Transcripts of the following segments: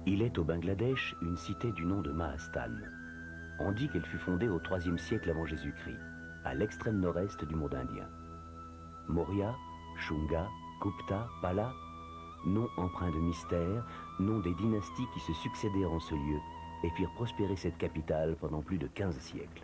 Il est au Bangladesh une cité du nom de Mahastan. On dit qu'elle fut fondée au IIIe siècle avant Jésus-Christ, à l'extrême nord-est du monde indien. Maurya, Shunga, Gupta, Pala, noms empreints de mystère, noms des dynasties qui se succédèrent en ce lieu et firent prospérer cette capitale pendant plus de 15 siècles.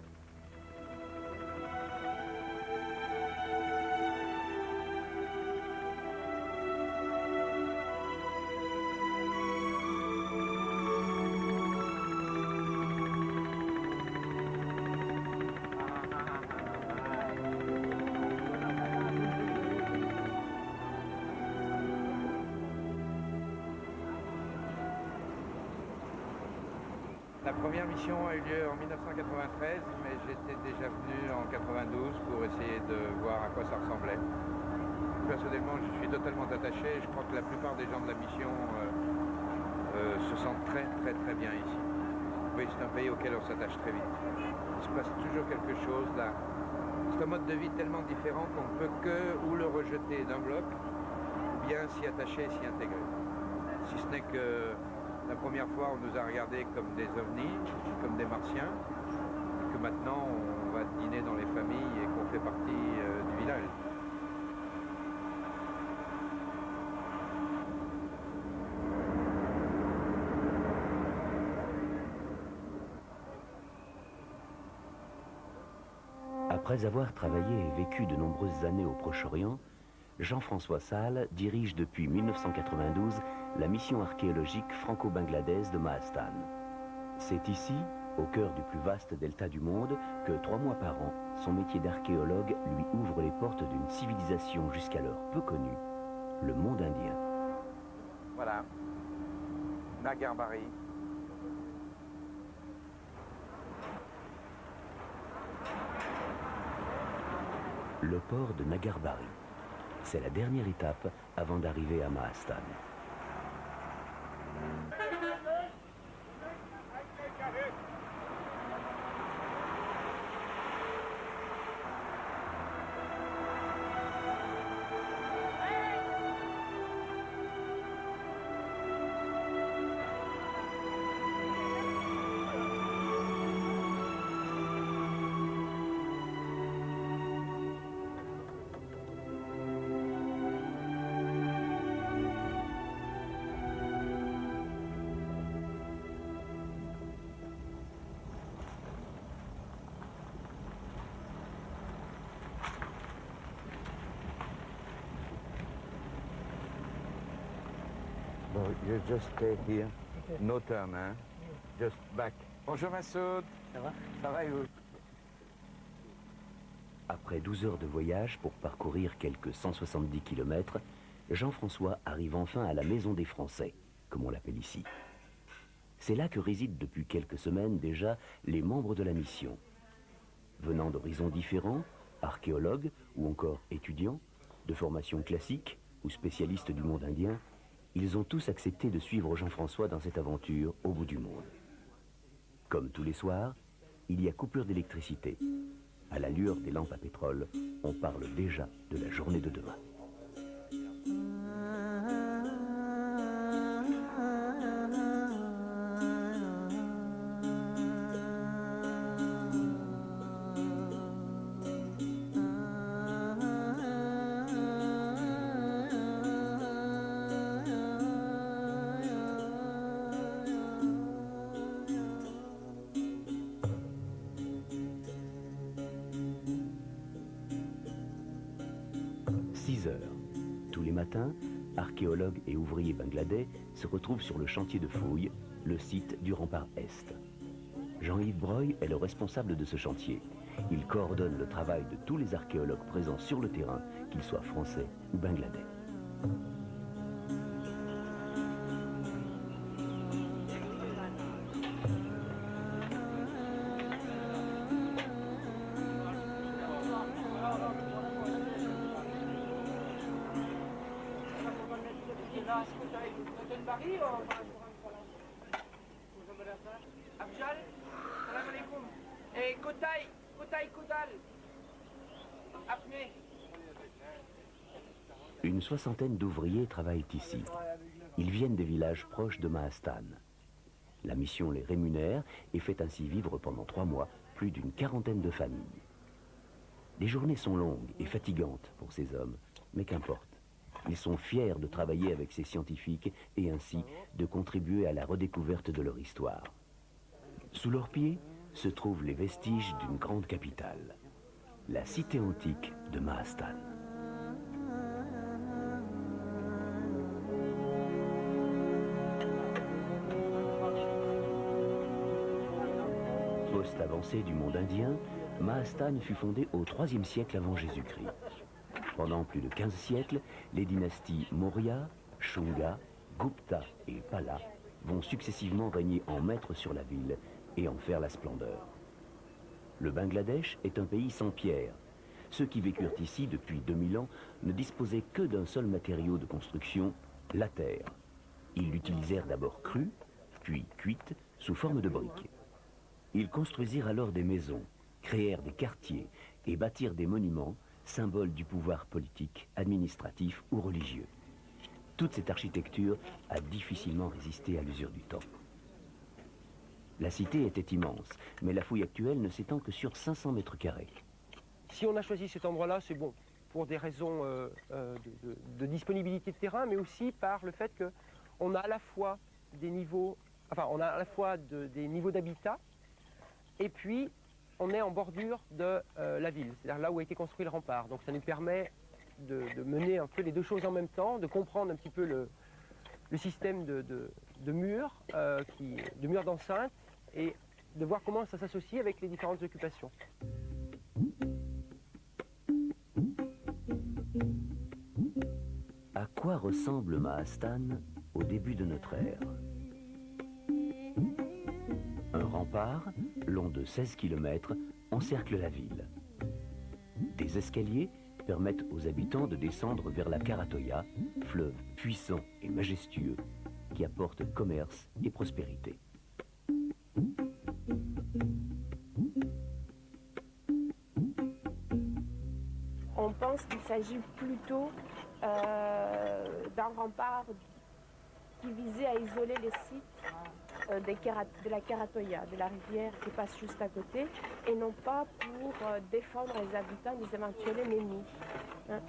La première mission a eu lieu en 1993, mais j'étais déjà venu en 92 pour essayer de voir à quoi ça ressemblait. Personnellement, je suis totalement attaché. Je crois que la plupart des gens de la mission se sentent très bien ici. Oui, c'est un pays auquel on s'attache très vite. Il se passe toujours quelque chose là. C'est un mode de vie tellement différent qu'on ne peut que ou le rejeter d'un bloc, ou bien s'y attacher et s'y intégrer. Si ce n'est que la première fois, on nous a regardés comme des ovnis, comme des martiens, et que maintenant, on va dîner dans les familles et qu'on fait partie du village. Après avoir travaillé et vécu de nombreuses années au Proche-Orient, Jean-François Salle dirige depuis 1992 la mission archéologique franco-bangladaise de Mahastan. C'est ici, au cœur du plus vaste delta du monde, que 3 mois par an, son métier d'archéologue lui ouvre les portes d'une civilisation jusqu'alors peu connue, le monde indien. Voilà, Nagarbari. Le port de Nagarbari. C'est la dernière étape avant d'arriver à Mahastan. Bon, you just stay here. No turn, hein? Just back. Bonjour Massoud. Ça va? Ça va et vous? Après 12 heures de voyage pour parcourir quelques 170 km, Jean-François arrive enfin à la Maison des Français, comme on l'appelle ici. C'est là que résident depuis quelques semaines déjà les membres de la mission. Venant d'horizons différents, archéologues ou encore étudiants, de formation classique ou spécialistes du monde indien, ils ont tous accepté de suivre Jean-François dans cette aventure au bout du monde. Comme tous les soirs, il y a coupure d'électricité. À la lueur des lampes à pétrole, on parle déjà de la journée de demain. Tous les matins, archéologues et ouvriers bangladais se retrouvent sur le chantier de fouilles, le site du rempart Est. Jean-Yves Breuil est le responsable de ce chantier. Il coordonne le travail de tous les archéologues présents sur le terrain, qu'ils soient français ou bangladais. Une soixantaine d'ouvriers travaillent ici. Ils viennent des villages proches de Mahastan. La mission les rémunère et fait ainsi vivre pendant 3 mois plus d'une quarantaine de familles. Les journées sont longues et fatigantes pour ces hommes, mais qu'importe. Ils sont fiers de travailler avec ces scientifiques et ainsi de contribuer à la redécouverte de leur histoire. Sous leurs pieds se trouvent les vestiges d'une grande capitale, la cité antique de Mahastan. Poste avancé du monde indien, Mahastan fut fondée au IIIe siècle avant Jésus-Christ. Pendant plus de 15 siècles, les dynasties Maurya, Shunga, Gupta et Pala vont successivement régner en maître sur la ville et en faire la splendeur. Le Bangladesh est un pays sans pierre. Ceux qui vécurent ici depuis 2000 ans ne disposaient que d'un seul matériau de construction, la terre. Ils l'utilisèrent d'abord crue, puis cuite, sous forme de briques. Ils construisirent alors des maisons, créèrent des quartiers et bâtirent des monuments, symboles du pouvoir politique, administratif ou religieux. Toute cette architecture a difficilement résisté à l'usure du temps. La cité était immense, mais la fouille actuelle ne s'étend que sur 500 mètres carrés. Si on a choisi cet endroit-là, c'est bon pour des raisons de disponibilité de terrain, mais aussi par le fait qu'on a à la fois des niveaux, des niveaux d'habitat, et puis on est en bordure de la ville, c'est-à-dire là où a été construit le rempart. Donc ça nous permet de mener un peu les deux choses en même temps, de comprendre un petit peu le système de murs, de murs d'enceinte, et de voir comment ça s'associe avec les différentes occupations. À quoi ressemble Mahastan au début de notre ère? Un rempart, long de 16 km, encercle la ville. Des escaliers permettent aux habitants de descendre vers la Karatoya, fleuve puissant et majestueux qui apporte commerce et prospérité. On pense qu'il s'agit plutôt d'un rempart qui visait à isoler les sites de la Karatoya, de la rivière qui passe juste à côté, et non pas pour défendre les habitants des éventuels ennemis. Hein.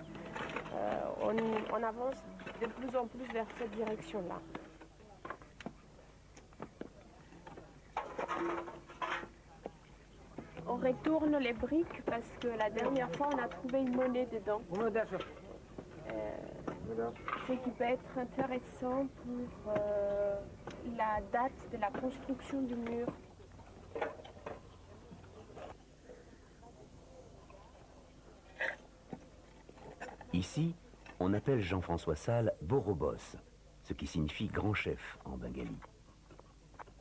On avance de plus en plus vers cette direction-là. On retourne les briques parce que la dernière fois on a trouvé une monnaie dedans. Ce qui peut être intéressant pour la date de la construction du mur. Ici, on appelle Jean-François Sall Borobos, ce qui signifie grand chef en bengali.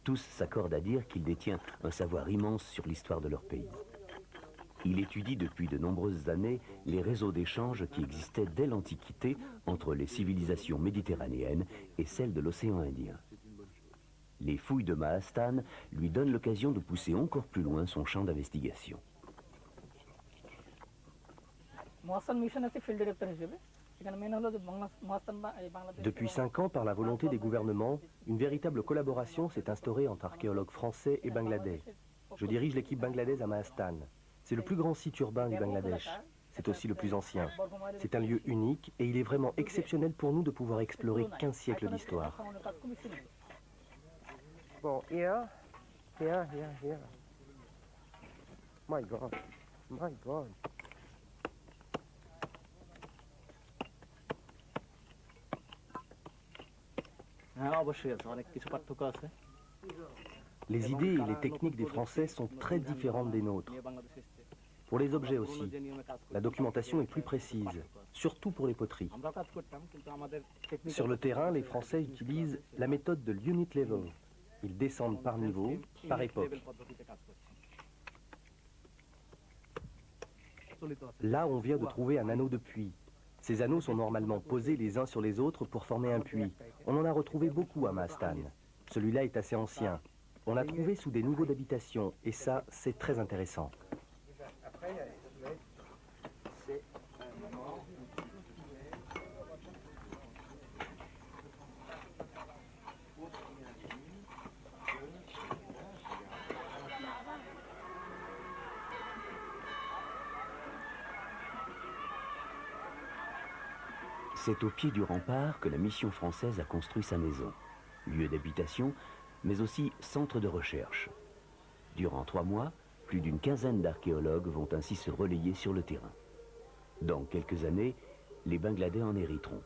Tous s'accordent à dire qu'il détient un savoir immense sur l'histoire de leur pays. Il étudie depuis de nombreuses années les réseaux d'échanges qui existaient dès l'Antiquité entre les civilisations méditerranéennes et celles de l'océan Indien. Les fouilles de Mahastan lui donnent l'occasion de pousser encore plus loin son champ d'investigation. Depuis 5 ans, par la volonté des gouvernements, une véritable collaboration s'est instaurée entre archéologues français et bangladais. Je dirige l'équipe bangladaise à Mahastan. C'est le plus grand site urbain du Bangladesh. C'est aussi le plus ancien. C'est un lieu unique et il est vraiment exceptionnel pour nous de pouvoir explorer 15 siècles d'histoire. Bon, here. My God. Les idées et les techniques des Français sont très différentes des nôtres. Pour les objets aussi, la documentation est plus précise, surtout pour les poteries. Sur le terrain, les Français utilisent la méthode de l'unit level. Ils descendent par niveau, par époque. Là, on vient de trouver un anneau de puits. Ces anneaux sont normalement posés les uns sur les autres pour former un puits. On en a retrouvé beaucoup à Mahastan. Celui-là est assez ancien. On l'a trouvé sous des niveaux d'habitation, et ça, c'est très intéressant. C'est au pied du rempart que la mission française a construit sa maison, lieu d'habitation, mais aussi centre de recherche. Durant 3 mois, plus d'une quinzaine d'archéologues vont ainsi se relayer sur le terrain. Dans quelques années, les Bangladais en hériteront.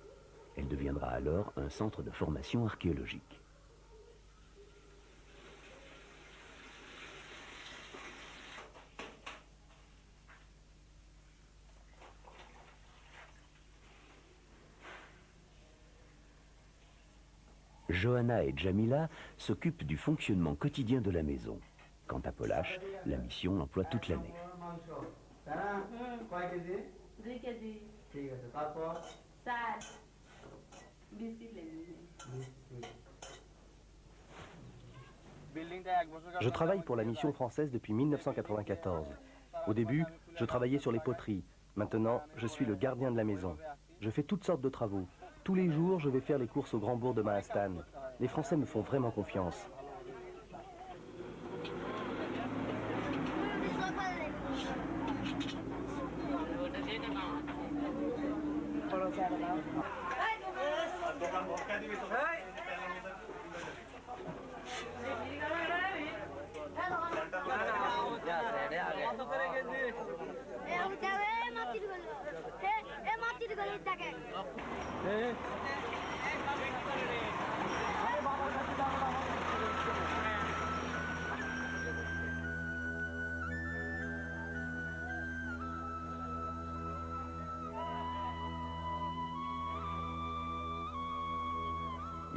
Elle deviendra alors un centre de formation archéologique. Johanna et Jamila s'occupent du fonctionnement quotidien de la maison. Quant à Polash, la mission l'emploie toute l'année. Je travaille pour la mission française depuis 1994. Au début, je travaillais sur les poteries. Maintenant, je suis le gardien de la maison. Je fais toutes sortes de travaux. Tous les jours, je vais faire les courses au grand bourg de Mahastan. Les Français me font vraiment confiance.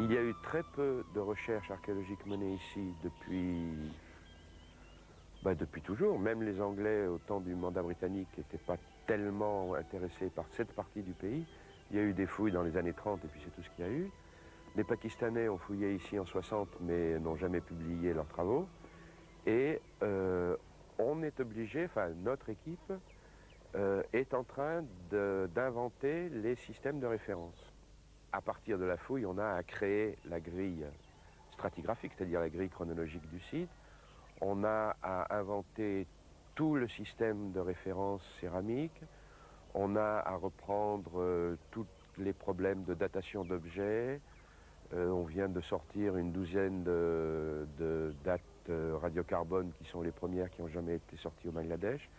Il y a eu très peu de recherches archéologiques menées ici depuis toujours. Même les Anglais, au temps du mandat britannique, n'étaient pas tellement intéressés par cette partie du pays. Il y a eu des fouilles dans les années 30 et puis c'est tout ce qu'il y a eu. Les Pakistanais ont fouillé ici en 60 mais n'ont jamais publié leurs travaux. Et on est obligé, enfin notre équipe est en train d'inventer les systèmes de référence. À partir de la fouille, on a à créer la grille stratigraphique, c'est-à-dire la grille chronologique du site. On a à inventer tout le système de référence céramique. On a à reprendre tous les problèmes de datation d'objets. On vient de sortir une douzaine de dates radiocarbone qui sont les premières qui n'ont jamais été sorties au Bangladesh,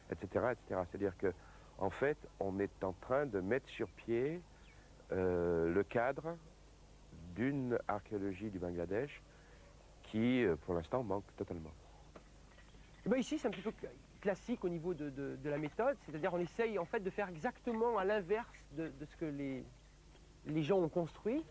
etc., etc. C'est-à-dire qu'en fait, on est en train de mettre sur pied le cadre d'une archéologie du Bangladesh qui, pour l'instant, manque totalement. Et ben ici, c'est un petit peu classique au niveau de la méthode, c'est-à-dire on essaye en fait de faire exactement à l'inverse de ce que les gens ont construit.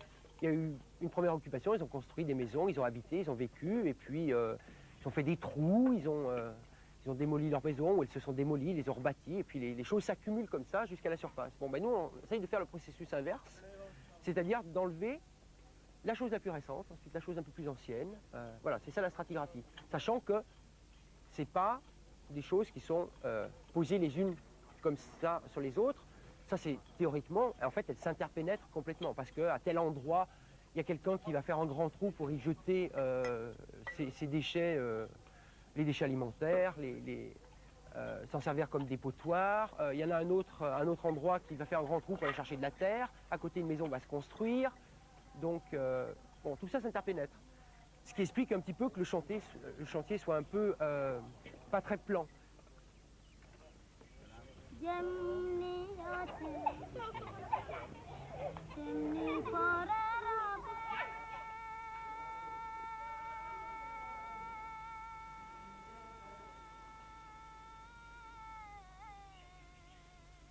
Il y a eu une première occupation, ils ont construit des maisons, ils ont habité, ils ont vécu, et puis ils ont fait des trous, ils ont démoli leurs maisons, ou elles se sont démolies, ils les ont rebâties, et puis les choses s'accumulent comme ça jusqu'à la surface. Bon, ben nous, on essaye de faire le processus inverse, c'est-à-dire d'enlever la chose la plus récente, ensuite la chose un peu plus ancienne. Voilà, c'est ça la stratigraphie. Sachant que ce n'est pas des choses qui sont posées les unes comme ça sur les autres. Ça, c'est théoriquement, en fait, elles s'interpénètrent complètement, parce qu'à tel endroit, il y a quelqu'un qui va faire un grand trou pour y jeter ses déchets, les déchets alimentaires, s'en servir comme dépotoir. Il y en a un autre endroit qui va faire un grand trou pour aller chercher de la terre. À côté, une maison va se construire. Donc, bon, tout ça s'interpénètre. Ce qui explique un petit peu que le chantier soit un peu pas très plan.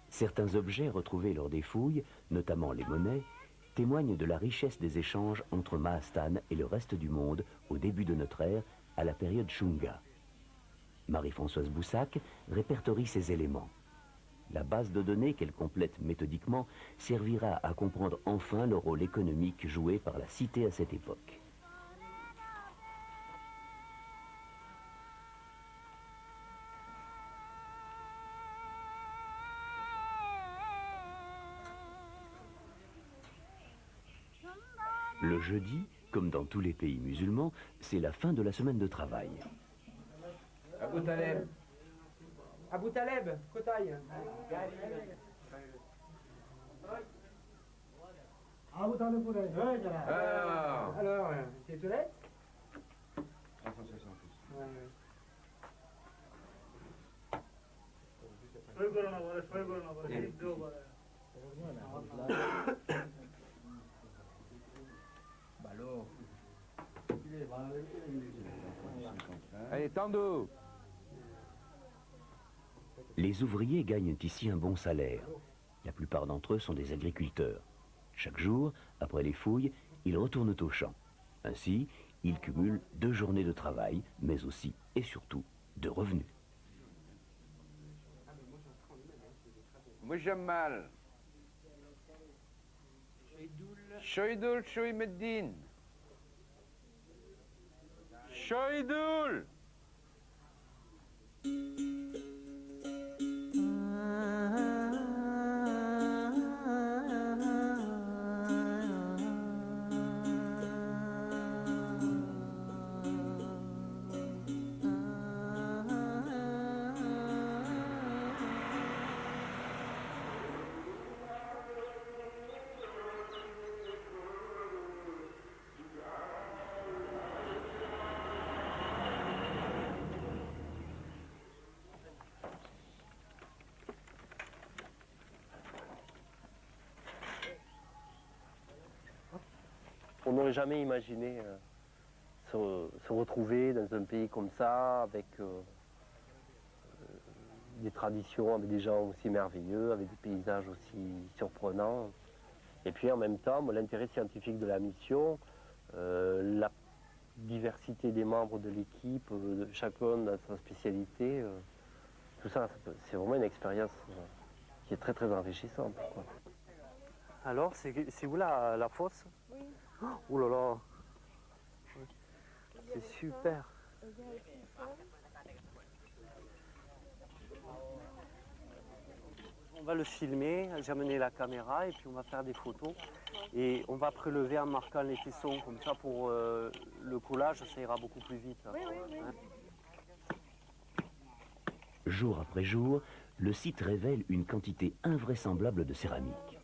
Certains objets retrouvés lors des fouilles, notamment les monnaies, témoignent de la richesse des échanges entre Mahastan et le reste du monde au début de notre ère, à la période Shunga. Marie-Françoise Boussac répertorie ces éléments. La base de données qu'elle complète méthodiquement servira à comprendre enfin le rôle économique joué par la cité à cette époque. Le jeudi, comme dans tous les pays musulmans, c'est la fin de la semaine de travail. Abou Taleb. Abou Taleb, Kotaï. Alors, tes toilettes 370. Allez, Tando. Les ouvriers gagnent ici un bon salaire. La plupart d'entre eux sont des agriculteurs. Chaque jour, après les fouilles, ils retournent au champ. Ainsi, ils cumulent 2 journées de travail, mais aussi et surtout de revenus. Moi j'aime mal. Shoidoul, Shoimeddin. Shoidoul. On n'aurait jamais imaginé se retrouver dans un pays comme ça, avec des traditions, avec des gens aussi merveilleux, avec des paysages aussi surprenants. Et puis en même temps, l'intérêt scientifique de la mission, la diversité des membres de l'équipe, chacun dans sa spécialité, tout ça, c'est vraiment une expérience qui est très très enrichissante, quoi. Alors, c'est où la fosse? Oui. Oh là là, c'est super. On va le filmer, j'ai amené la caméra et puis on va faire des photos. Et on va prélever en marquant les tessons, comme ça pour le collage, ça ira beaucoup plus vite. Oui, oui, oui. Hein? Jour après jour, le site révèle une quantité invraisemblable de céramique.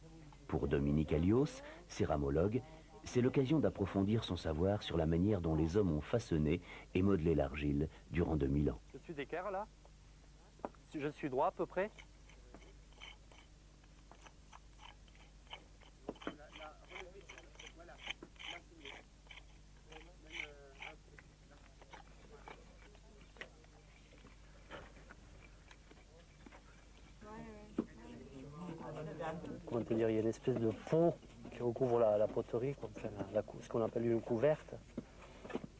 Pour Dominique Alios, céramologue, c'est l'occasion d'approfondir son savoir sur la manière dont les hommes ont façonné et modelé l'argile durant 2000 ans. Je suis d'équerre là. Je suis droit à peu près. Comment te dire, il y a une espèce de peau qui recouvre la poterie, enfin, ce qu'on appelle une couverte,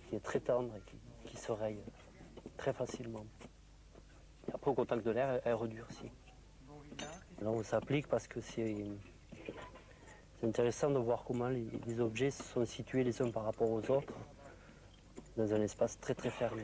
qui est très tendre et qui se raye très facilement. Et après, au contact de l'air, elle redurcit. Là, on s'applique parce que c'est intéressant de voir comment les objets sont situés les uns par rapport aux autres dans un espace très très fermé.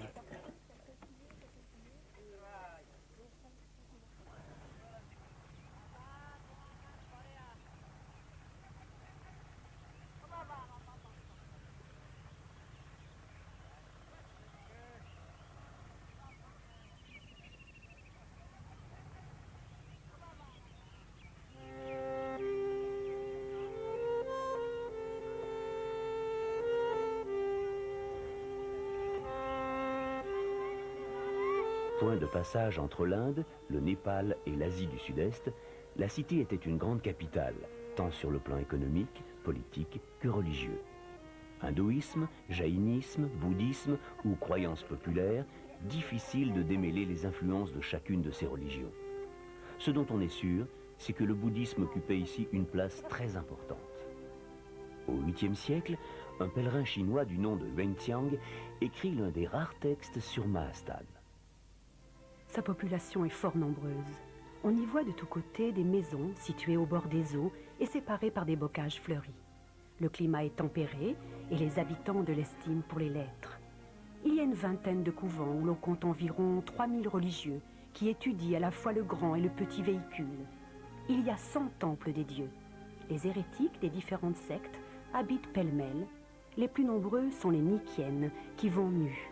Point de passage entre l'Inde, le Népal et l'Asie du Sud-Est, la cité était une grande capitale, tant sur le plan économique, politique que religieux. Hindouisme, jaïnisme, bouddhisme ou croyances populaires, difficile de démêler les influences de chacune de ces religions. Ce dont on est sûr, c'est que le bouddhisme occupait ici une place très importante. Au 8e siècle, un pèlerin chinois du nom de Yuantiang écrit l'un des rares textes sur Mahastan. Sa population est fort nombreuse. On y voit de tous côtés des maisons situées au bord des eaux et séparées par des bocages fleuris. Le climat est tempéré et les habitants ont de l'estime pour les lettres. Il y a une vingtaine de couvents où l'on compte environ 3000 religieux qui étudient à la fois le grand et le petit véhicule. Il y a 100 temples des dieux. Les hérétiques des différentes sectes habitent pêle-mêle. Les plus nombreux sont les Nikiennes qui vont nus.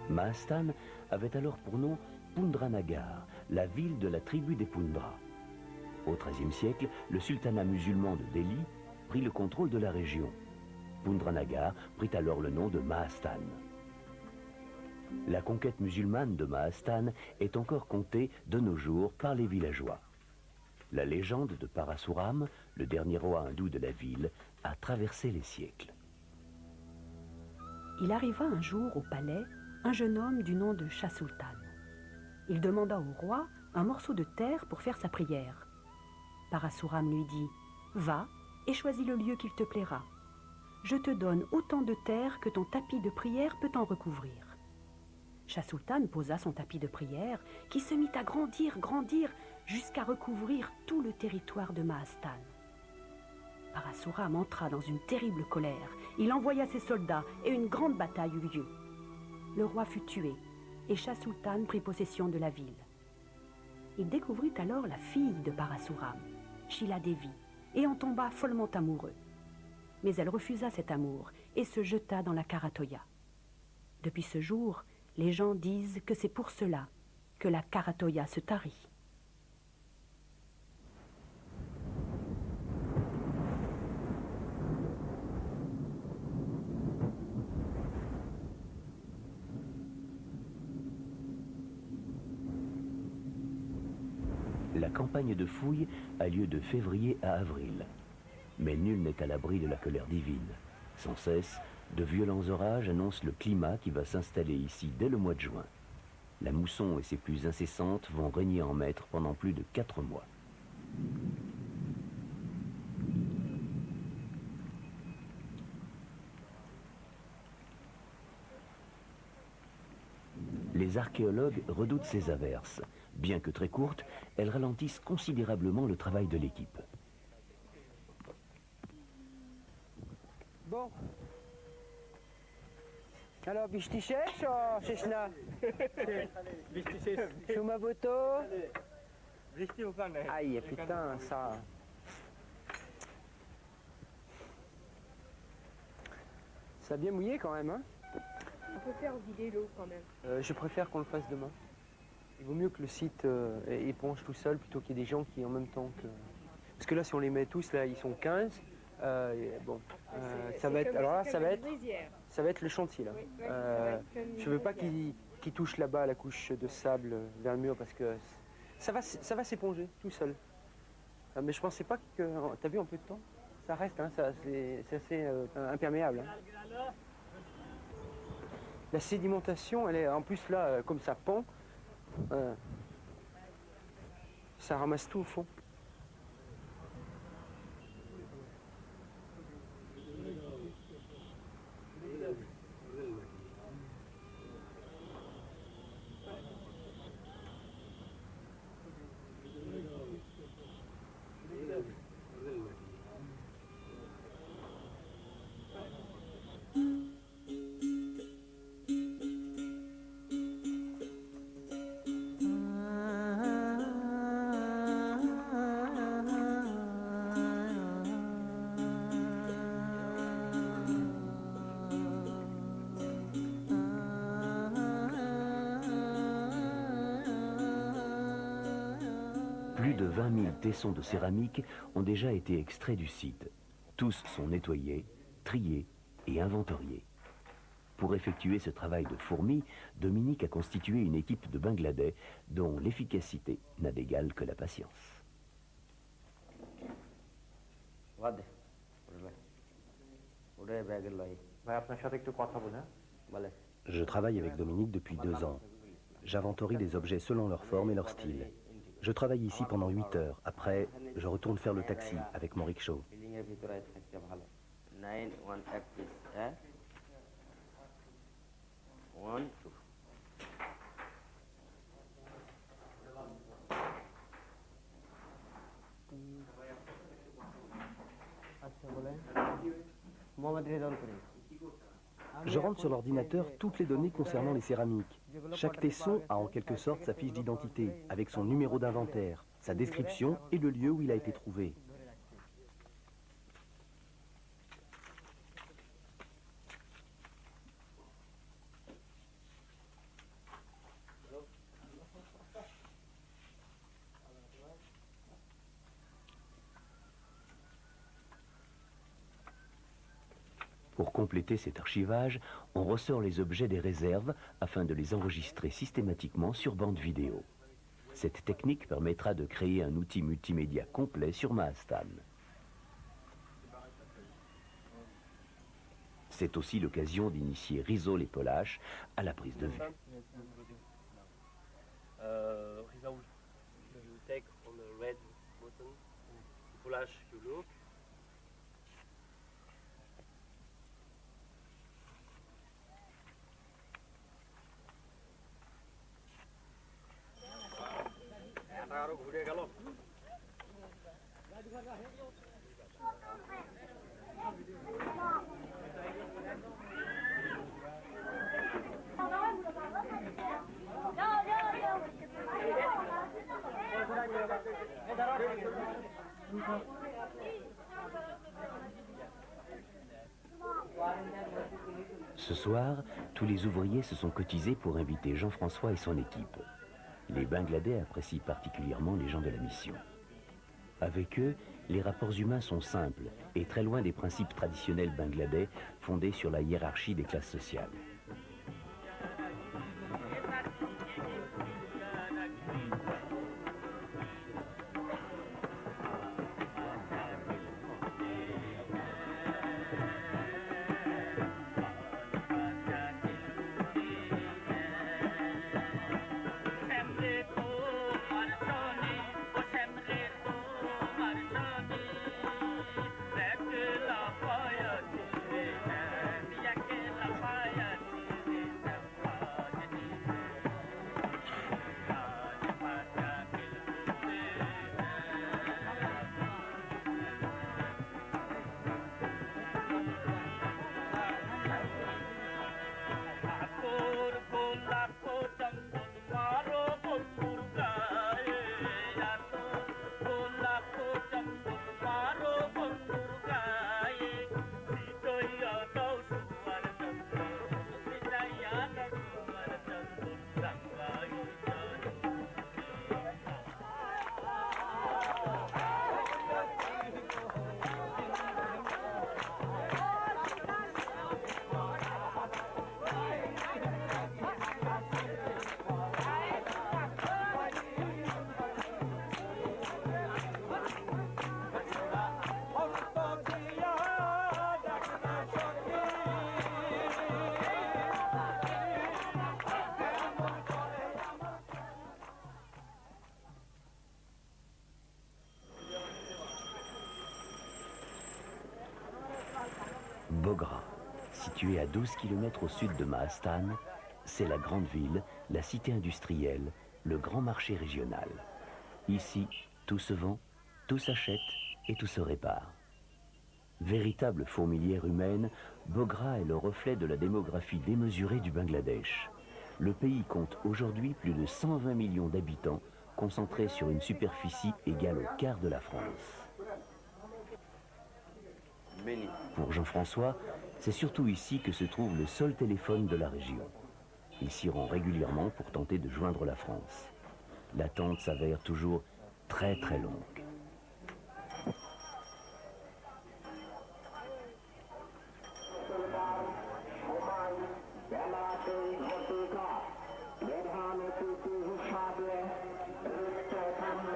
Mahastan avait alors pour nom Pundranagar, la ville de la tribu des Pundras. Au XIIIe siècle, le sultanat musulman de Delhi prit le contrôle de la région. Pundra-Nagar prit alors le nom de Mahastan. La conquête musulmane de Mahastan est encore comptée de nos jours par les villageois. La légende de Parasuram, le dernier roi hindou de la ville, a traversé les siècles. Il arriva un jour au palais un jeune homme du nom de Shah Sultan. Il demanda au roi un morceau de terre pour faire sa prière. Parasuram lui dit « Va et choisis le lieu qu'il te plaira. Je te donne autant de terre que ton tapis de prière peut en recouvrir. » Shah Sultan posa son tapis de prière qui se mit à grandir jusqu'à recouvrir tout le territoire de Mahastan. Parasuram entra dans une terrible colère. Il envoya ses soldats et une grande bataille eut lieu. Le roi fut tué et Shah Sultan prit possession de la ville. Il découvrit alors la fille de Parasuram, Shila Devi, et en tomba follement amoureux. Mais elle refusa cet amour et se jeta dans la Karatoya. Depuis ce jour, les gens disent que c'est pour cela que la Karatoya se tarit. La campagne de fouilles a lieu de février à avril. Mais nul n'est à l'abri de la colère divine. Sans cesse, de violents orages annoncent le climat qui va s'installer ici dès le mois de juin. La mousson et ses pluies incessantes vont régner en maître pendant plus de 4 mois. Les archéologues redoutent ces averses. Bien que très courtes, elles ralentissent considérablement le travail de l'équipe. Bon. Alors, Bishtichesh ou Sheshna? Shumaboto? Aïe, putain, ça... Ça a bien mouillé quand même, hein? On peut faire vider l'eau quand même. Je préfère qu'on le fasse demain. Il vaut mieux que le site éponge tout seul plutôt qu'il y ait des gens qui en même temps que... Parce que là, si on les met tous, là, ils sont 15. Bon, ça va être... Alors là, ça va être le chantier, là. Oui, je veux pas qu'ils touchent là-bas la couche de sable vers le mur parce que ça va s'éponger tout seul. Mais je pensais pas que... T'as vu en peu de temps? Ça reste, hein, c'est assez imperméable. Hein. La sédimentation, elle est en plus là, comme ça pend, ça ramasse tout au fond. Plus de 20 000 tessons de céramique ont déjà été extraits du site. Tous sont nettoyés, triés et inventoriés. Pour effectuer ce travail de fourmi, Dominique a constitué une équipe de Bangladais dont l'efficacité n'a d'égal que la patience. Je travaille avec Dominique depuis 2 ans. J'inventorie des objets selon leur forme et leur style. Je travaille ici pendant 8 heures. Après, je retourne faire le taxi avec mon rickshaw. Je rentre sur l'ordinateur toutes les données concernant les céramiques. Chaque tesson a en quelque sorte sa fiche d'identité, avec son numéro d'inventaire, sa description et le lieu où il a été trouvé. Pour compléter cet archivage, on ressort les objets des réserves afin de les enregistrer systématiquement sur bande vidéo. Cette technique permettra de créer un outil multimédia complet sur Mahastan. C'est aussi l'occasion d'initier Rizzo Lepolache à la prise de vue. Rizzo, you take on the red button, Lepolache, you look. Ce soir, tous les ouvriers se sont cotisés pour inviter Jean-François et son équipe. Les Bangladais apprécient particulièrement les gens de la mission. Avec eux, les rapports humains sont simples et très loin des principes traditionnels bangladais fondés sur la hiérarchie des classes sociales. Bogra, située à 12 km au sud de Mahastan, c'est la grande ville, la cité industrielle, le grand marché régional. Ici, tout se vend, tout s'achète et tout se répare. Véritable fourmilière humaine, Bogra est le reflet de la démographie démesurée du Bangladesh. Le pays compte aujourd'hui plus de 120 millions d'habitants, concentrés sur une superficie égale au quart de la France. Pour Jean-François, c'est surtout ici que se trouve le seul téléphone de la région. Il s'y rend régulièrement pour tenter de joindre la France. L'attente s'avère toujours très longue.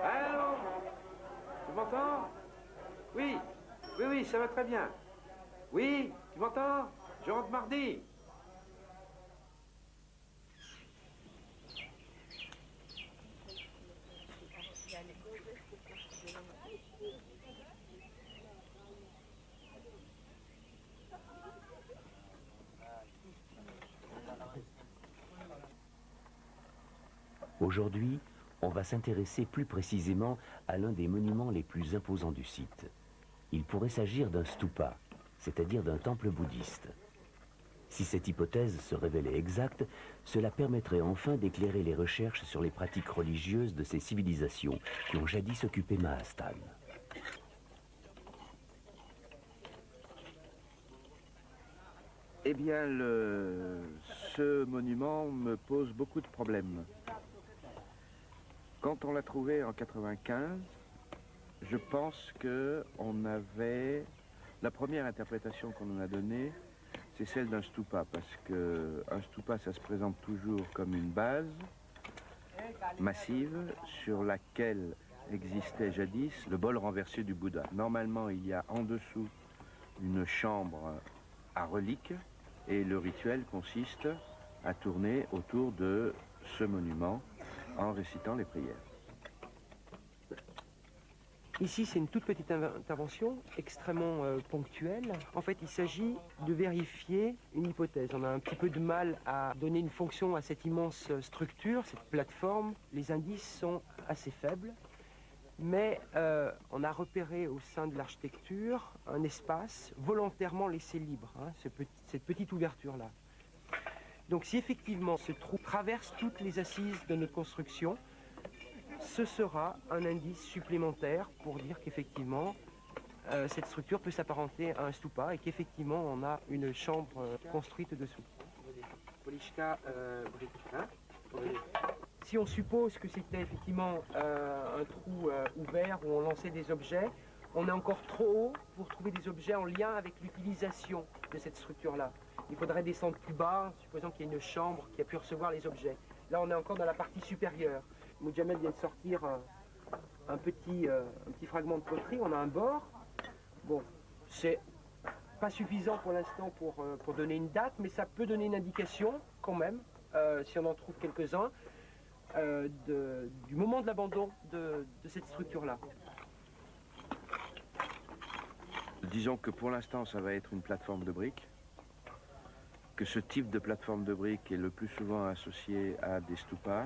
Allô? Tu m'entends? Oui. Oui, ça va très bien. Oui, tu m'entends? Je rentre mardi. Aujourd'hui, on va s'intéresser plus précisément à l'un des monuments les plus imposants du site. Il pourrait s'agir d'un stupa, c'est-à-dire d'un temple bouddhiste. Si cette hypothèse se révélait exacte, cela permettrait enfin d'éclairer les recherches sur les pratiques religieuses de ces civilisations qui ont jadis occupé Mahastan. Eh bien, ce monument me pose beaucoup de problèmes. Quand on l'a trouvé en 95, je pense qu'on avait... La première interprétation qu'on en a donnée, c'est celle d'un stupa, parce qu'un stupa, ça se présente toujours comme une base massive sur laquelle existait jadis le bol renversé du Bouddha. Normalement, il y a en dessous une chambre à reliques, et le rituel consiste à tourner autour de ce monument en récitant les prières. Ici, c'est une toute petite intervention, extrêmement ponctuelle. En fait, il s'agit de vérifier une hypothèse. On a un petit peu de mal à donner une fonction à cette immense structure, cette plateforme. Les indices sont assez faibles, mais on a repéré au sein de l'architecture un espace volontairement laissé libre, hein, cette petite ouverture-là. Donc si effectivement ce trou traverse toutes les assises de notre construction, ce sera un indice supplémentaire pour dire qu'effectivement cette structure peut s'apparenter à un stupa et qu'effectivement on a une chambre construite dessous. Si on suppose que c'était effectivement un trou ouvert où on lançait des objets, on est encore trop haut pour trouver des objets en lien avec l'utilisation de cette structure-là. Il faudrait descendre plus bas, supposant qu'il y ait une chambre qui a pu recevoir les objets. Là, on est encore dans la partie supérieure. Moudjahmed vient de sortir un petit fragment de poterie. On a un bord. Bon, c'est pas suffisant pour l'instant pour donner une date, mais ça peut donner une indication quand même, si on en trouve quelques-uns, du moment de l'abandon de cette structure-là. Disons que pour l'instant, ça va être une plateforme de briques, que ce type de plateforme de briques est le plus souvent associé à des stupas.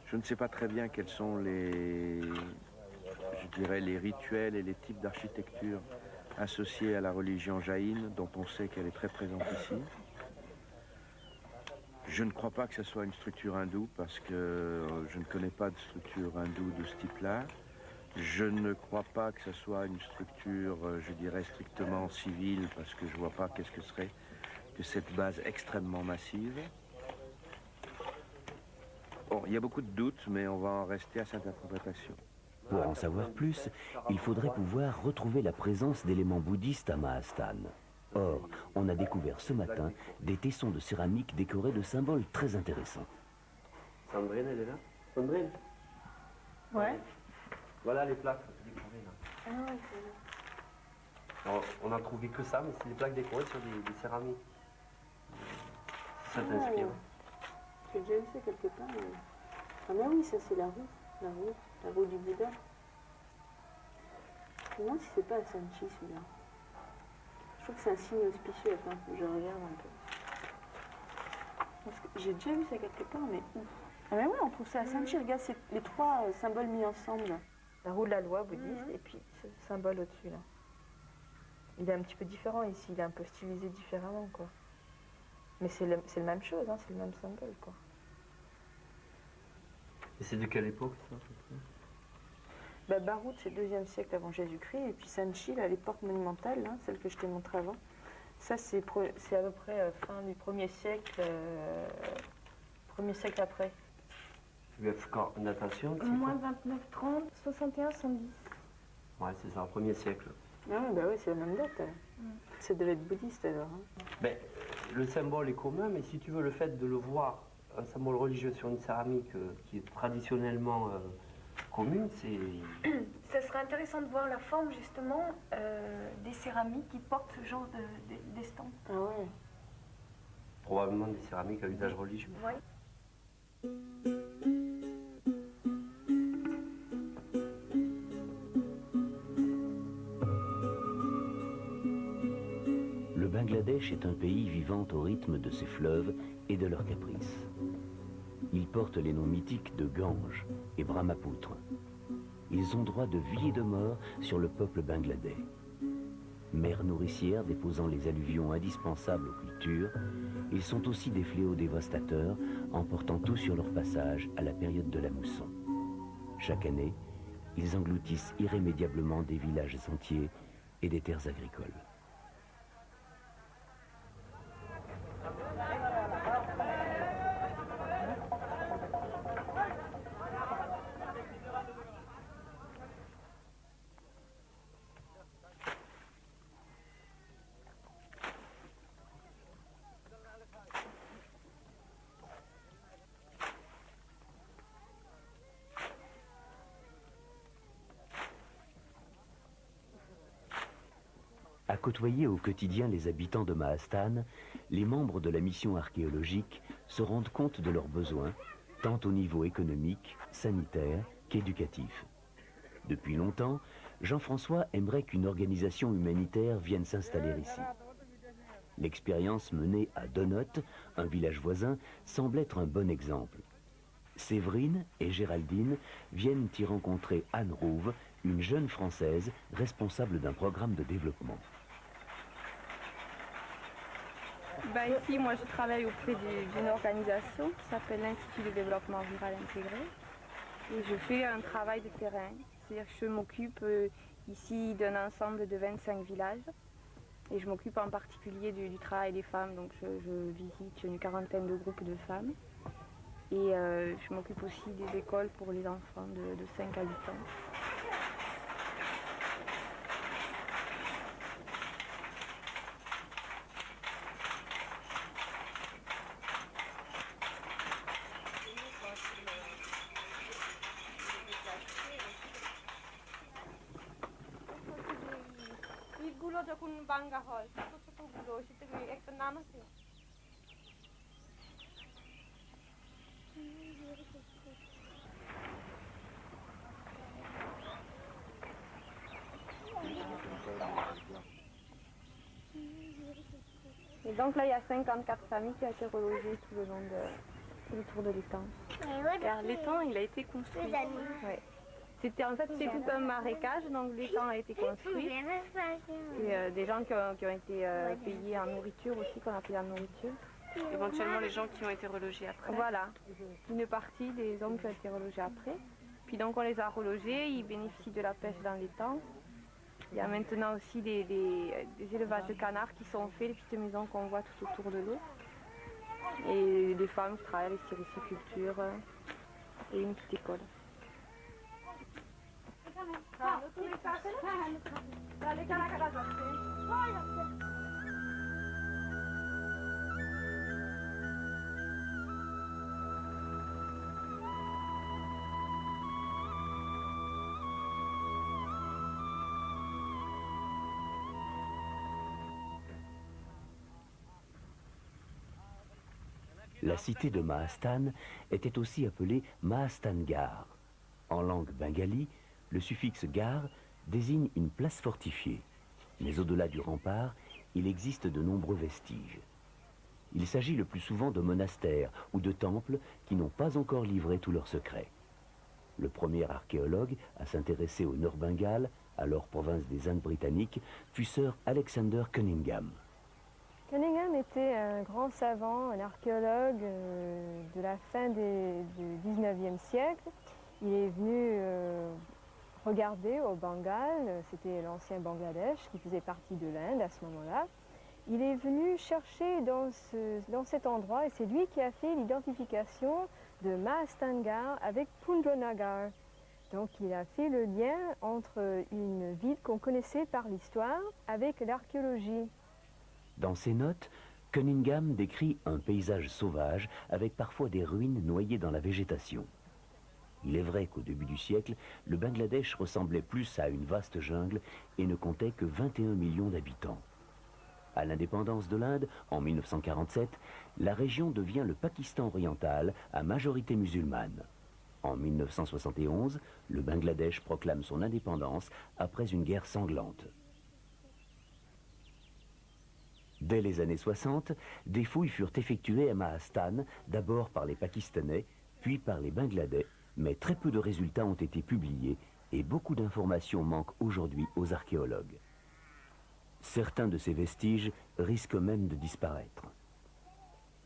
Je ne sais pas très bien quels sont les rituels et les types d'architecture associés à la religion jaïne, dont on sait qu'elle est très présente ici. Je ne crois pas que ce soit une structure hindoue, parce que je ne connais pas de structure hindoue de ce type-là. Je ne crois pas que ce soit une structure, je dirais, strictement civile, parce que je ne vois pas qu'est-ce que serait que cette base extrêmement massive. Bon, il y a beaucoup de doutes, mais on va en rester à cette interprétation. Pour en savoir plus, il faudrait pouvoir retrouver la présence d'éléments bouddhistes à Mahastan. Or, on a découvert ce matin des tessons de céramique décorés de symboles très intéressants. Sandrine, elle est là? Sandrine? Ouais. Voilà les plaques décorées là. Ah ouais, c'est vrai. Alors, on n'a trouvé que ça, mais c'est des plaques décorées sur des céramiques. Ça t'inspire? J'ai déjà vu ça quelque part. Mais... Ah mais oui, ça c'est la roue du Bouddha. Je me demande si c'est pas à Sanchi celui-là. Je trouve que c'est un signe auspicieux, enfin, je regarde un peu. Parce que j'ai déjà vu ça quelque part, mais où? Ah mais oui, on trouve ça à Sanchi, regarde, c'est les trois symboles mis ensemble. La roue de la loi bouddhiste et puis ce symbole au-dessus là. Il est un petit peu différent ici, il est un peu stylisé différemment quoi. Mais c'est la même chose, hein, c'est le même symbole quoi. Et c'est de quelle époque ça? Bah, Baroud c'est 2e siècle avant Jésus-Christ et puis Sanchi, là, les portes monumentales, là, celles que je t'ai montrées avant, ça c'est à peu près fin du 1er siècle, 1er siècle après. Tu lui as fait quand natation? Moins 29, 30, 61, 70. Ouais, c'est ça, 1er siècle. Ah oui, bah oui, c'est la même date. Ça devait être bouddhiste alors. Hein. Ben, le symbole est commun, mais si tu veux, le fait de le voir, un symbole religieux sur une céramique qui est traditionnellement commune, c'est... Ça serait intéressant de voir la forme justement des céramiques qui portent ce genre d'estampes. Ah ouais. Probablement des céramiques à usage religieux. Oui. Le Bangladesh est un pays vivant au rythme de ses fleuves et de leurs caprices. Ils portent les noms mythiques de Gange et Brahmapoutre. Ils ont droit de vie et de mort sur le peuple bangladais. Mère nourricière déposant les alluvions indispensables aux cultures, ils sont aussi des fléaux dévastateurs, emportant tout sur leur passage à la période de la mousson. Chaque année, ils engloutissent irrémédiablement des villages entiers et des terres agricoles. côtoyer au quotidien les habitants de Mahastane, les membres de la mission archéologique se rendent compte de leurs besoins, tant au niveau économique, sanitaire qu'éducatif. Depuis longtemps, Jean-François aimerait qu'une organisation humanitaire vienne s'installer ici. L'expérience menée à Donot, un village voisin, semble être un bon exemple. Séverine et Géraldine viennent y rencontrer Anne Rouve, une jeune Française responsable d'un programme de développement. Ici, moi, je travaille auprès d'une organisation qui s'appelle l'Institut de développement rural intégré. Et je fais un travail de terrain. C'est-à-dire que je m'occupe ici d'un ensemble de 25 villages. Et je m'occupe en particulier du travail des femmes. Donc je visite une quarantaine de groupes de femmes. Et je m'occupe aussi des écoles pour les enfants de 5 à 8 ans. Et donc là, il y a 54 familles qui ont été relogées tout le tour de l'étang. Car l'étang, il a été construit. Ouais. C'était en fait, c'est tout un marécage, donc l'étang a été construit. Et des gens qui ont été payés en nourriture aussi, qu'on a payé en nourriture. Éventuellement les gens qui ont été relogés après. Voilà, une partie des hommes qui ont été relogés après. Puis donc on les a relogés, ils bénéficient de la pêche dans l'étang. Il y a maintenant aussi des élevages de canards qui sont faits, les petites maisons qu'on voit tout autour de l'eau. Et des femmes qui travaillent à la styriciculture et une petite école. La cité de Mahastane était aussi appelée Mahastangar. En langue bengali, le suffixe gar désigne une place fortifiée. Mais au-delà du rempart, il existe de nombreux vestiges. Il s'agit le plus souvent de monastères ou de temples qui n'ont pas encore livré tous leurs secrets. Le premier archéologue à s'intéresser au Nord-Bengale, alors province des Indes britanniques, fut Sir Alexander Cunningham. Cunningham était un grand savant, un archéologue de la fin du 19e siècle. Il est venu regarder au Bengale, c'était l'ancien Bangladesh qui faisait partie de l'Inde à ce moment-là. Il est venu chercher dans cet endroit et c'est lui qui a fait l'identification de Mahastangar avec Pundranagar. Donc il a fait le lien entre une ville qu'on connaissait par l'histoire avec l'archéologie. Dans ses notes, Cunningham décrit un paysage sauvage avec parfois des ruines noyées dans la végétation. Il est vrai qu'au début du siècle, le Bangladesh ressemblait plus à une vaste jungle et ne comptait que 21 millions d'habitants. À l'indépendance de l'Inde, en 1947, la région devient le Pakistan oriental à majorité musulmane. En 1971, le Bangladesh proclame son indépendance après une guerre sanglante. Dès les années 60, des fouilles furent effectuées à Mahastane, d'abord par les Pakistanais, puis par les Bangladais, mais très peu de résultats ont été publiés et beaucoup d'informations manquent aujourd'hui aux archéologues. Certains de ces vestiges risquent même de disparaître.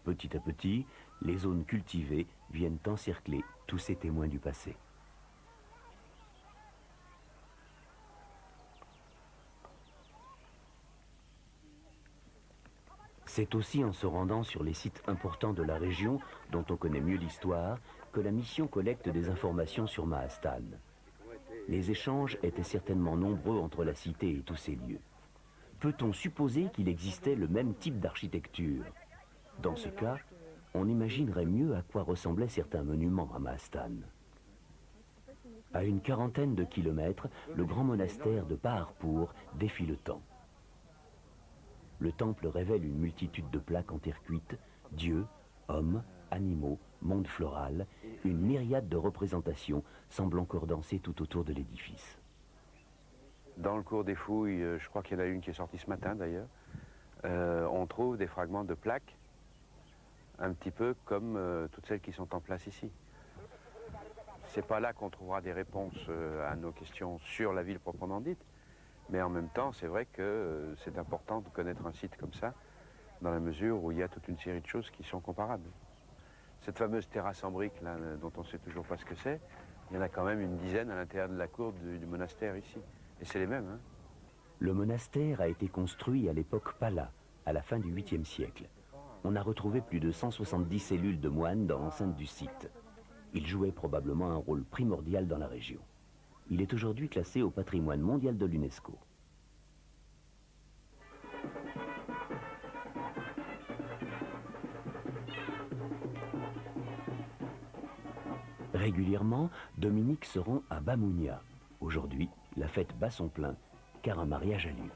Petit à petit, les zones cultivées viennent encercler tous ces témoins du passé. C'est aussi en se rendant sur les sites importants de la région, dont on connaît mieux l'histoire, que la mission collecte des informations sur Mahastane. Les échanges étaient certainement nombreux entre la cité et tous ces lieux. Peut-on supposer qu'il existait le même type d'architecture? Dans ce cas, on imaginerait mieux à quoi ressemblaient certains monuments à Mahastane. À une quarantaine de kilomètres, le grand monastère de Paharpur défie le temps. Le temple révèle une multitude de plaques en terre cuite, dieux, hommes, animaux, monde floral, une myriade de représentations semble encore danser tout autour de l'édifice. Dans le cours des fouilles, je crois qu'il y en a une qui est sortie ce matin d'ailleurs, on trouve des fragments de plaques, un petit peu comme toutes celles qui sont en place ici. C'est pas là qu'on trouvera des réponses à nos questions sur la ville proprement dite, mais en même temps, c'est vrai que c'est important de connaître un site comme ça, dans la mesure où il y a toute une série de choses qui sont comparables. Cette fameuse terrasse en briques, là, dont on ne sait toujours pas ce que c'est, il y en a quand même une dizaine à l'intérieur de la cour du monastère ici. Et c'est les mêmes, hein. Le monastère a été construit à l'époque Pala, à la fin du 8e siècle. On a retrouvé plus de 170 cellules de moines dans l'enceinte du site. Il jouait probablement un rôle primordial dans la région. Il est aujourd'hui classé au patrimoine mondial de l'UNESCO. Régulièrement, Dominique se rend à Bamounia. Aujourd'hui, la fête bat son plein, car un mariage a lieu.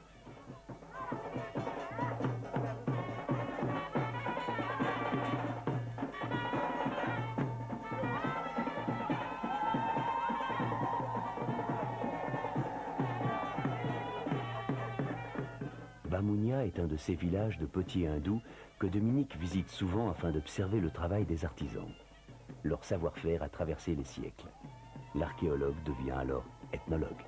Bamounia est un de ces villages de potiers hindous que Dominique visite souvent afin d'observer le travail des artisans. Leur savoir-faire a traversé les siècles. L'archéologue devient alors ethnologue.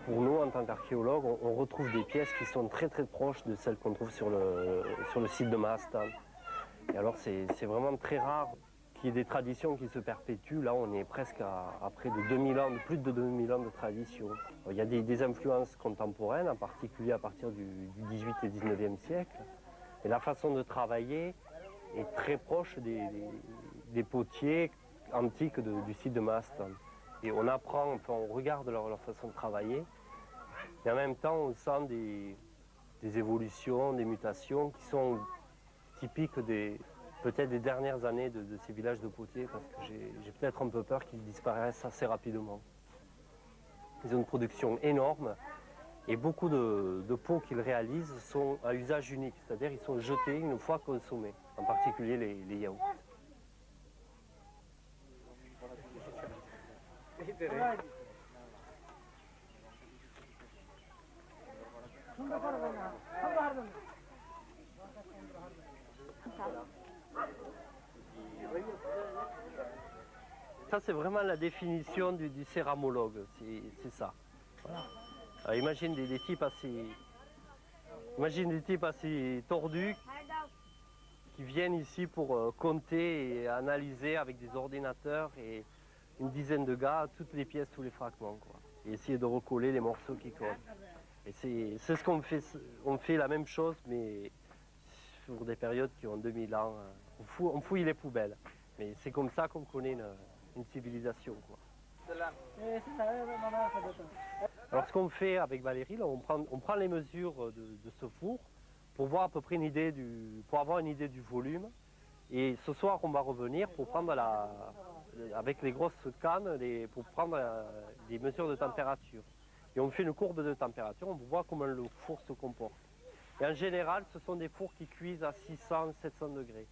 Pour nous, en tant qu'archéologues, on retrouve des pièces qui sont très très proches de celles qu'on trouve sur le site de Mahastan. Et alors c'est vraiment très rare qu'il y ait des traditions qui se perpétuent. Là, on est presque à près de 2000 ans, plus de 2000 ans de tradition. Alors, il y a des influences contemporaines, en particulier à partir du 18 et 19e siècle. Et la façon de travailler est très proche des potiers antiques du site de Mahastan. Et on apprend, enfin, on regarde leur façon de travailler, et en même temps on sent des évolutions, des mutations qui sont typiques peut-être des dernières années de ces villages de potiers, parce que j'ai peut-être un peu peur qu'ils disparaissent assez rapidement. Ils ont une production énorme, et beaucoup de pots qu'ils réalisent sont à usage unique, c'est-à-dire ils sont jetés une fois consommés, en particulier les yaourts. Ça, c'est vraiment la définition du céramologue, c'est ça. Voilà. Alors, imagine des types assez tordus qui viennent ici pour compter et analyser avec des ordinateurs et une dizaine de gars toutes les pièces, tous les fragments, quoi. Et essayer de recoller les morceaux qui collent. Et c'est ce qu'on fait. On fait la même chose, mais sur des périodes qui ont 2000 ans. On fouille les poubelles. Mais c'est comme ça qu'on connaît une civilisation, quoi. Alors ce qu'on fait avec Valérie, là, on prend les mesures de ce four pour voir à peu près pour avoir une idée du volume. Et ce soir, on va revenir pour prendre avec les grosses cannes, pour prendre des mesures de température. Et on fait une courbe de température, on voit comment le four se comporte. Et en général, ce sont des fours qui cuisent à 600, 700 degrés.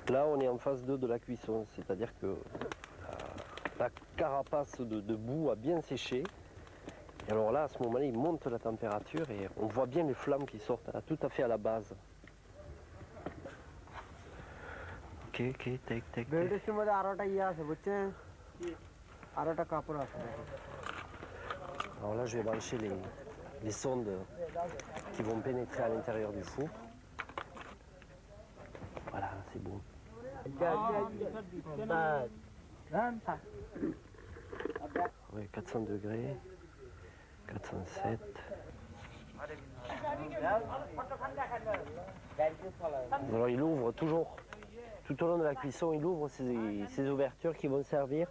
Là, on est en phase 2 de la cuisson, c'est-à-dire que la carapace de boue a bien séché. Et alors là, à ce moment-là, il monte la température et on voit bien les flammes qui sortent tout à fait à la base. Ok, tac. Alors là, je vais brancher les sondes qui vont pénétrer à l'intérieur du four. Voilà, c'est bon. Oui, 400 degrés, 407. Alors il ouvre toujours, tout au long de la cuisson, il ouvre ces ouvertures qui vont servir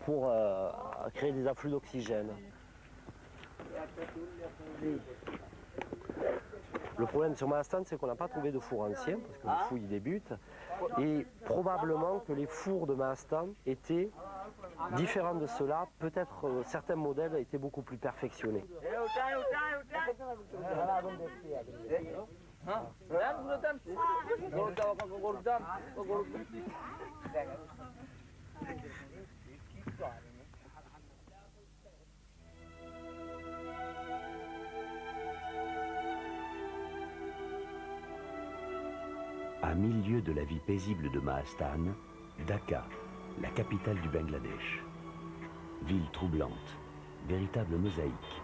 pour créer des afflux d'oxygène. Le problème sur Mahastan, c'est qu'on n'a pas trouvé de four ancien, parce que les fouilles débutent, et probablement que les fours de Mahastan étaient différents de ceux-là. Peut-être certains modèles étaient beaucoup plus perfectionnés. À 1000 lieues de la vie paisible de Mahastan, Dhaka, la capitale du Bangladesh. Ville troublante, véritable mosaïque.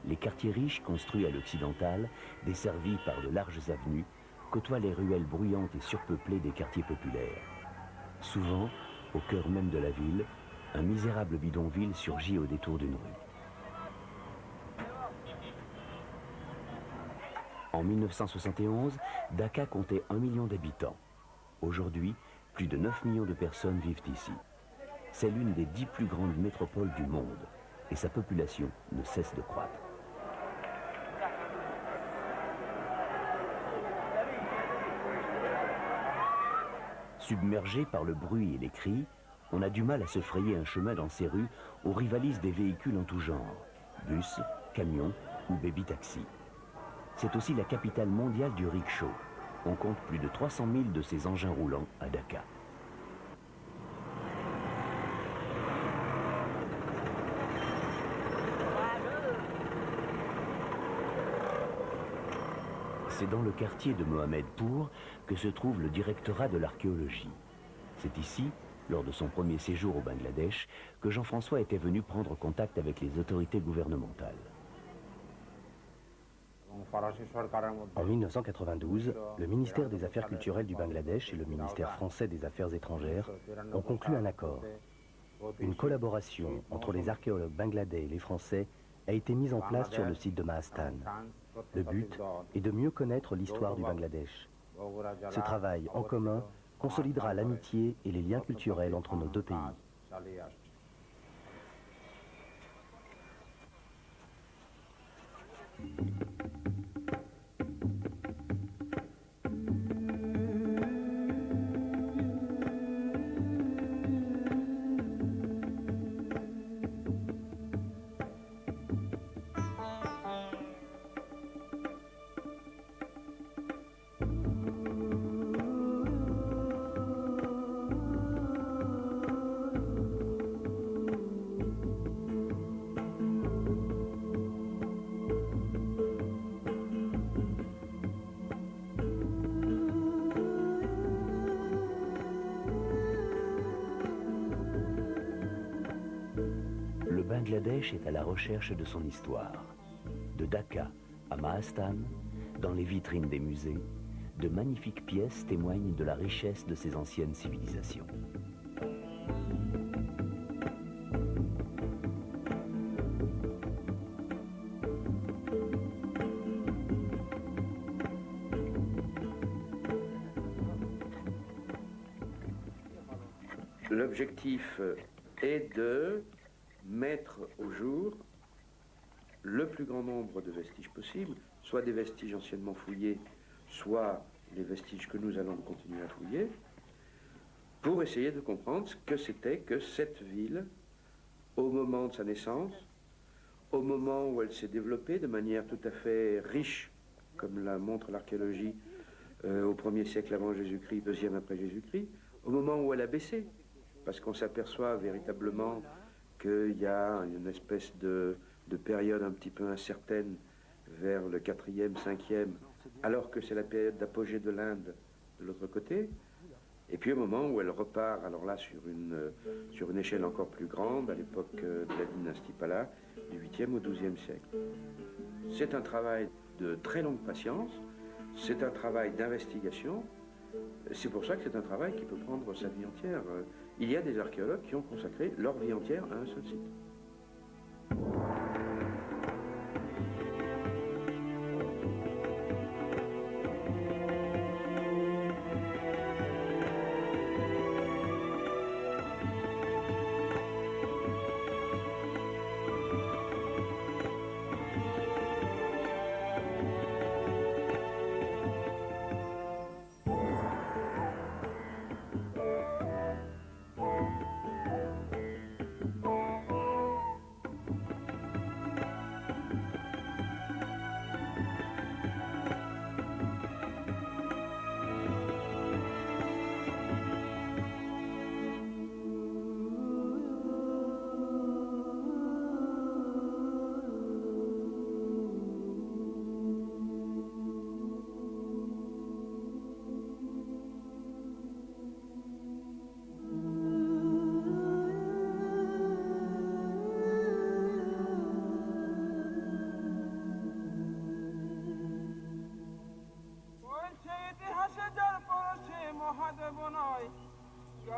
Les quartiers riches construits à l'occidental, desservis par de larges avenues, côtoient les ruelles bruyantes et surpeuplées des quartiers populaires. Souvent, au cœur même de la ville, un misérable bidonville surgit au détour d'une rue. En 1971, Dhaka comptait 1 million d'habitants. Aujourd'hui, plus de 9 millions de personnes vivent ici. C'est l'une des 10 plus grandes métropoles du monde et sa population ne cesse de croître. Submergé par le bruit et les cris, on a du mal à se frayer un chemin dans ces rues où rivalisent des véhicules en tout genre, bus, camions ou baby-taxis. C'est aussi la capitale mondiale du rickshaw. On compte plus de 300 000 de ces engins roulants à Dhaka. C'est dans le quartier de Mohamedpour que se trouve le directorat de l'archéologie. C'est ici, lors de son premier séjour au Bangladesh, que Jean-François était venu prendre contact avec les autorités gouvernementales. En 1992, le ministère des Affaires culturelles du Bangladesh et le ministère français des Affaires étrangères ont conclu un accord. Une collaboration entre les archéologues bangladais et les Français a été mise en place sur le site de Mahastan. Le but est de mieux connaître l'histoire du Bangladesh. Ce travail en commun consolidera l'amitié et les liens culturels entre nos deux pays. Le Bangladesh est à la recherche de son histoire. De Dhaka à Mahastan, dans les vitrines des musées, de magnifiques pièces témoignent de la richesse de ces anciennes civilisations. L'objectif est de mettre au jour le plus grand nombre de vestiges possible, soit des vestiges anciennement fouillés, soit les vestiges que nous allons continuer à fouiller, pour essayer de comprendre ce que c'était que cette ville au moment de sa naissance, au moment où elle s'est développée de manière tout à fait riche, comme la montre l'archéologie, au 1er siècle avant Jésus-Christ, 2e après Jésus-Christ, au moment où elle a baissé, parce qu'on s'aperçoit véritablement qu'il y a une espèce de période un petit peu incertaine vers le 4e, 5e, alors que c'est la période d'apogée de l'Inde de l'autre côté, et puis au moment où elle repart, alors là sur une échelle encore plus grande, à l'époque de la dynastie Pala, du 8e au 12e siècle. C'est un travail de très longue patience, c'est un travail d'investigation, c'est pour ça que c'est un travail qui peut prendre sa vie entière. Il y a des archéologues qui ont consacré leur vie entière à un seul site.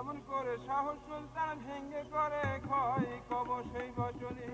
কেমন করে সাহস সুলতান ভেঙ্গে করে ক্ষয় কব সেই বচনে